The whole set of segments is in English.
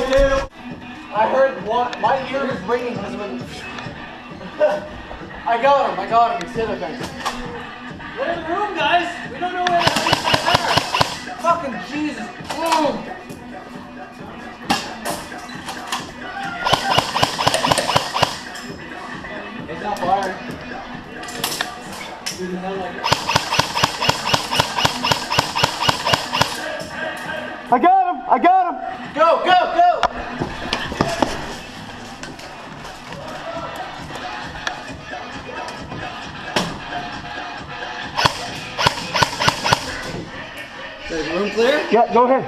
together. I heard one, my ear is ringing because when I got him, instead of things. Get in the room, guys! We don't know where the hell these guys are! Fucking Jesus! Boom! It's not firing. Dude, like it. I got him! Go, go, go! Is the room clear? Yeah, go ahead.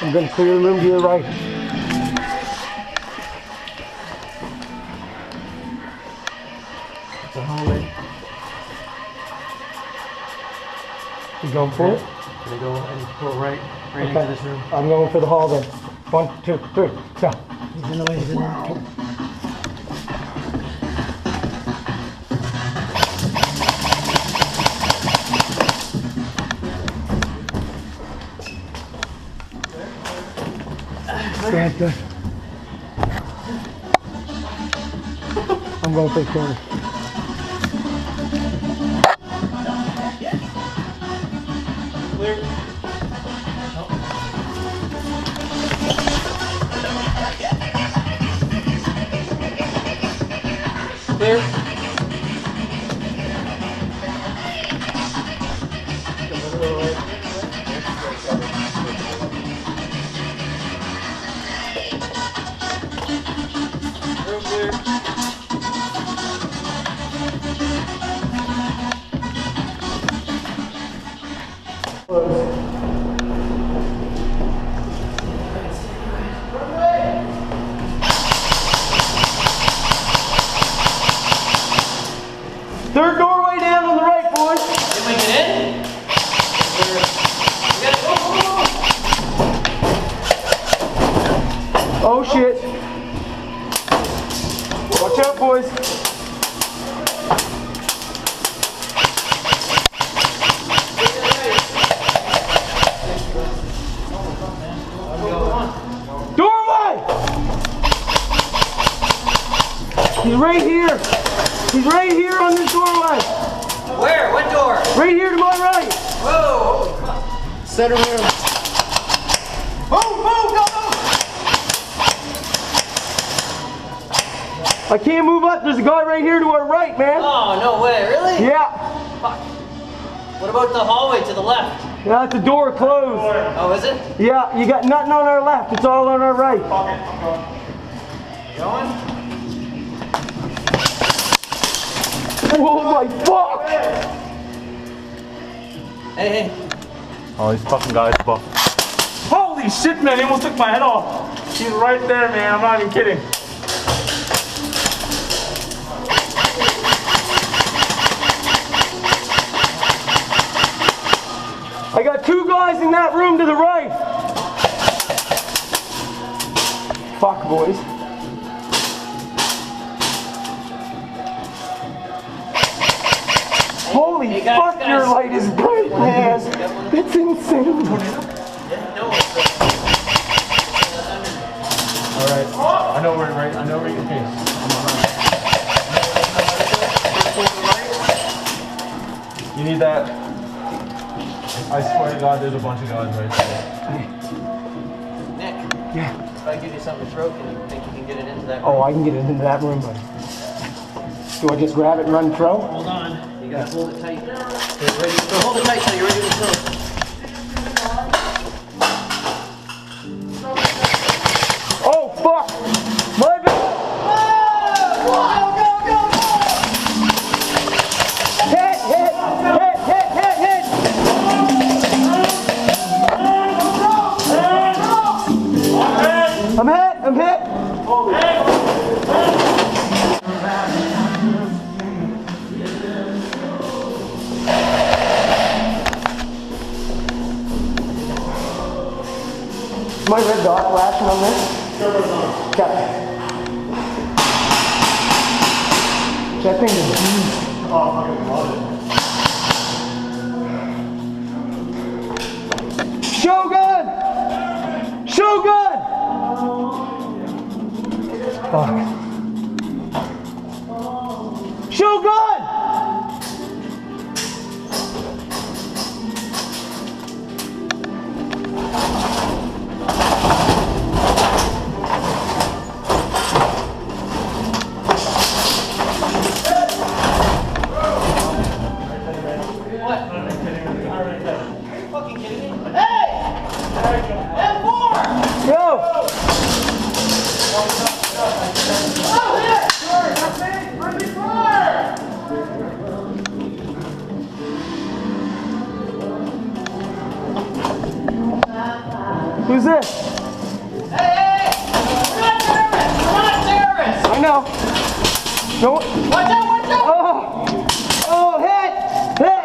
I'm going to clear the room to your right. It's a hallway. You going for it? Gonna go and go right Okay. into this room. I'm going for the hall then. 1, 2, 3, go. He's in the way, he's in the way. Stand good. I'm going for the corner. Clear. Clear. Room clear. Third doorway down on the right, boys. Did we get in? We gotta go, Oh shit. Watch out, boys. Doorway! He's right here. He's right here on this doorway. Where? What door? Right here to my right. Whoa! Center room. Move, move, go, move! I can't move up. There's a guy right here to our right, man. Oh, no way, really? Yeah. Fuck. What about the hallway to the left? That's the door closed. Oh, is it? Yeah, you got nothing on our left. It's all on our right. Going? Oh my fuck! Hey, hey. Oh, these fucking guys buff. Holy shit, man, he almost took my head off. He's right there, man, I'm not even kidding. I got two guys in that room to the right. Fuck, boys. Holy Hey, guys, fuck, your guys. light is bright, man. It's insane. Alright, I know where, right? I know where you can face. You need that. I swear to God, there's a bunch of guys right there. Nick, Yeah. if I give you something broken, you think you can get it into that room? Oh, I can get it into that room, buddy. Do I just grab it and run throw? Hold on. You gotta hold it tight. You're ready to throw. Hold it tight till you're ready to throw. Oh, fuck! My bad! Hit, hit, hit, hit, hit, hit! I'm hit, I'm hit! Is my red dot flashing on this? Okay. That thing is deep. Oh, I fucking love it. Shogun! Shogun! Fuck. Shogun! Who's this? Hey! We're not terrorists! We're not terrorists! I know. No. Watch out! Watch out! Oh! Oh, hit! Hit!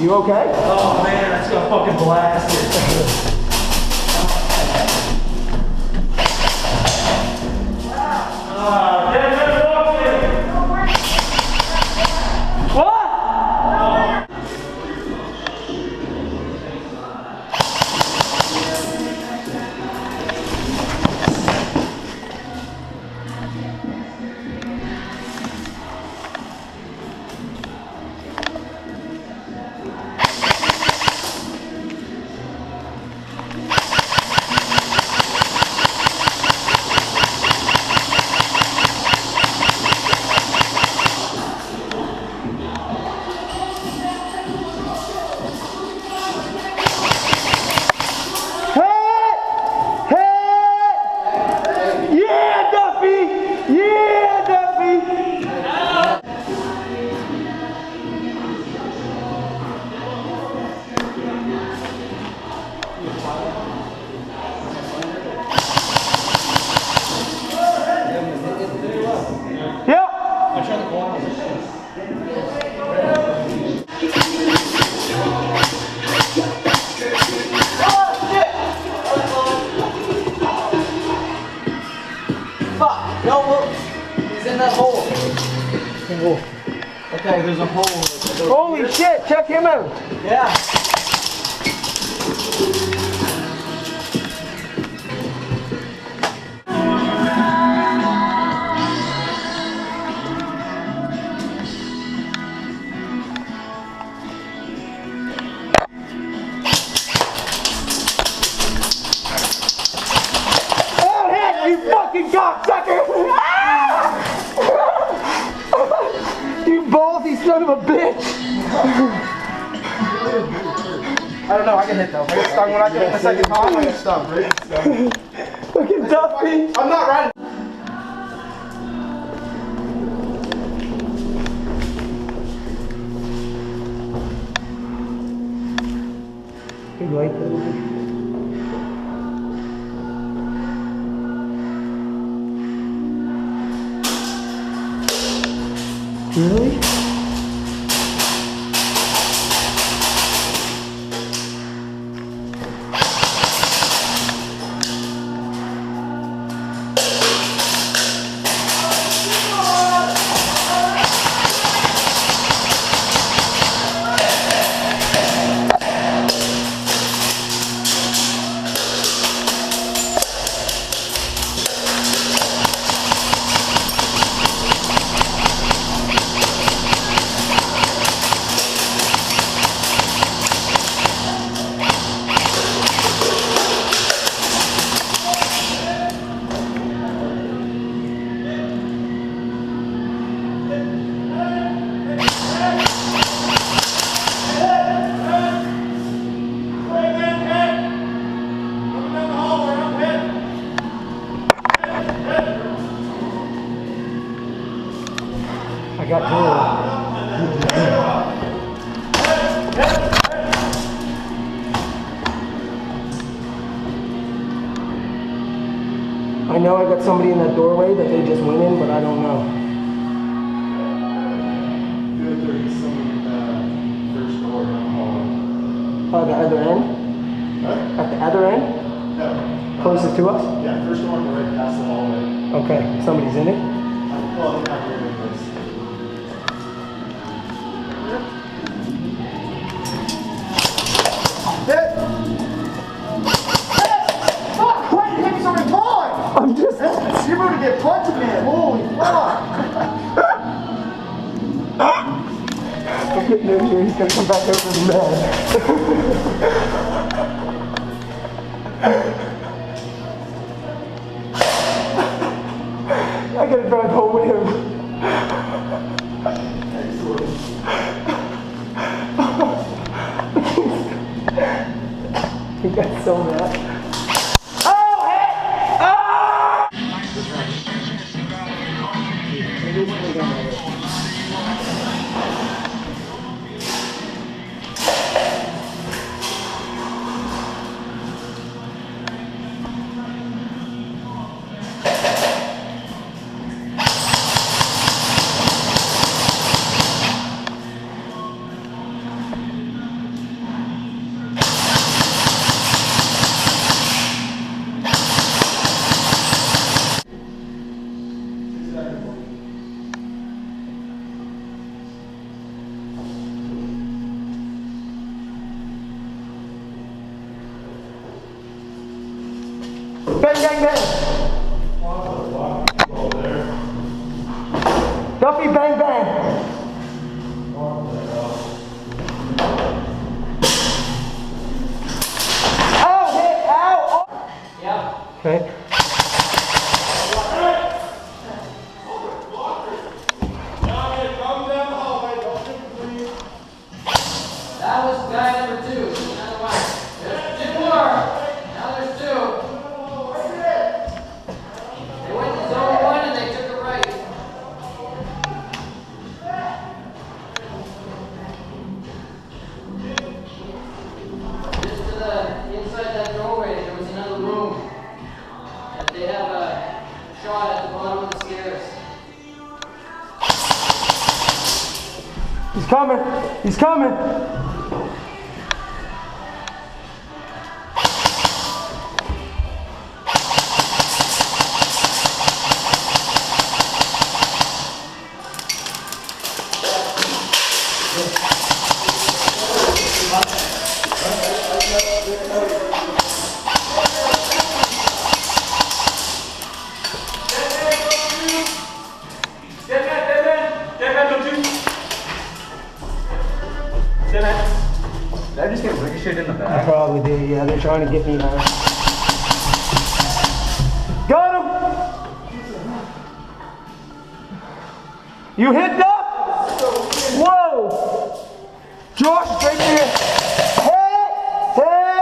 You okay? Oh man, that's gonna fucking blast it. Okay, there's a hole. Holy shit, check him out. Yeah. Oh, hit, you fucking cocksucker! You ballsy son of a bitch! I don't know, I get hit though. I get stung when I get in the second time, I get stung. Fucking Duffy! I'm not riding. Big light though. Really? I got two. I know I got somebody in that doorway that they just went in, but I don't know. Good, there's someone in the first door in the hallway. Oh, the other end? What? At the other end? No. Closest to us? Yeah, first door on the right past the hallway. Okay, somebody's in it? Well, they're not here with us. Fuck! Why did you hit me so many times? I'm just... You're about to get punted, man. Holy fuck! I'm getting in here. He's gonna come back over the man. I gotta drive home with him. He got so mad. Oh, hey! Ah! Bang, bang, bang! Duffy, bang, bang! Ow, hit, ow! Oh. Yeah. Okay. That was guy number 2. Another one. There's 2 more. Now there's 2. They went to zone 1 and they took a right. Just to the inside that doorway, there was another room. And they have a shot at the bottom of the stairs. He's coming. He's coming. Did I just get ricocheted in the I back? probably did, yeah. They're trying to get me now. Got him! You hit that? Whoa! Josh, right there! Hey! Hey!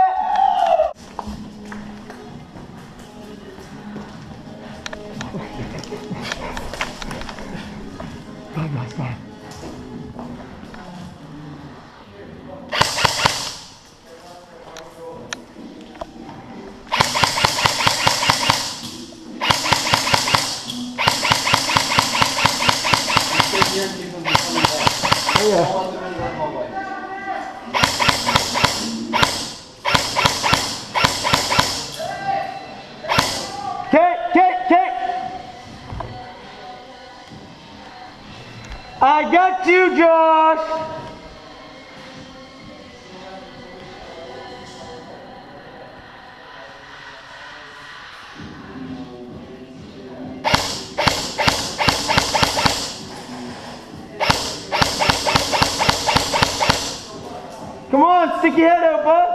Go, guys, go. Oh, yeah. Kate! I got you, Josh! Come on, stick your head out, bud.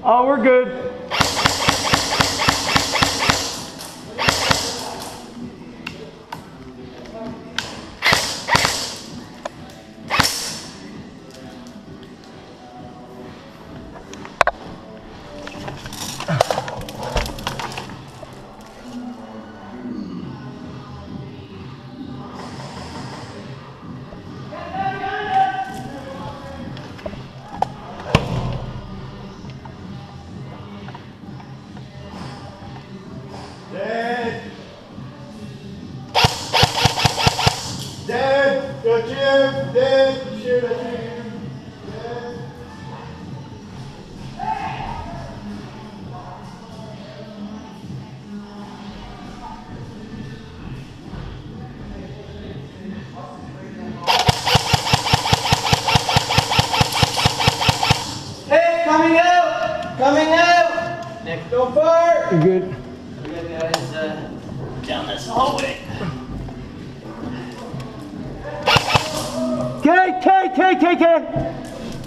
Oh, we're good. Coming out! Nick, don't fart! You're good. We got guys down this hallway. K.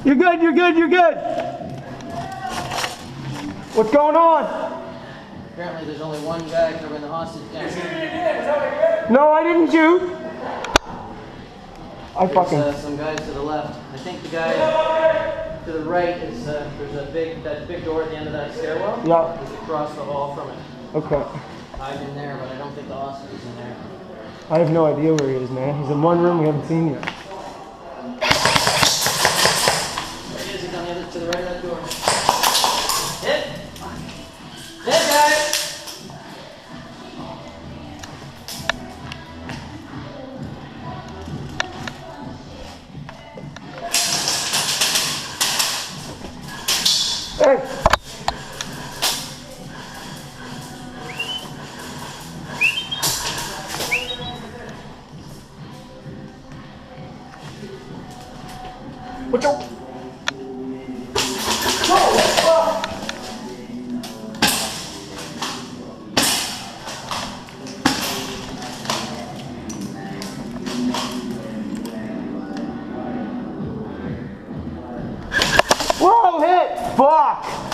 You're good, you're good, you're good. What's going on? Apparently there's only one guy covering the hostage down here. No, I didn't shoot. There's some guys to the left. I think the guy to the right is, there's that big door at the end of that stairwell. Yeah. There's across the hall from it. Okay. I'm in there, but I don't think the hostage is in there. I have no idea where he is, man. He's in one room we haven't seen yet. There he is, he's on the other, to the right of that door. Hit! Hit, guys! Hey! Watch out! Whoa, hit! Fuck!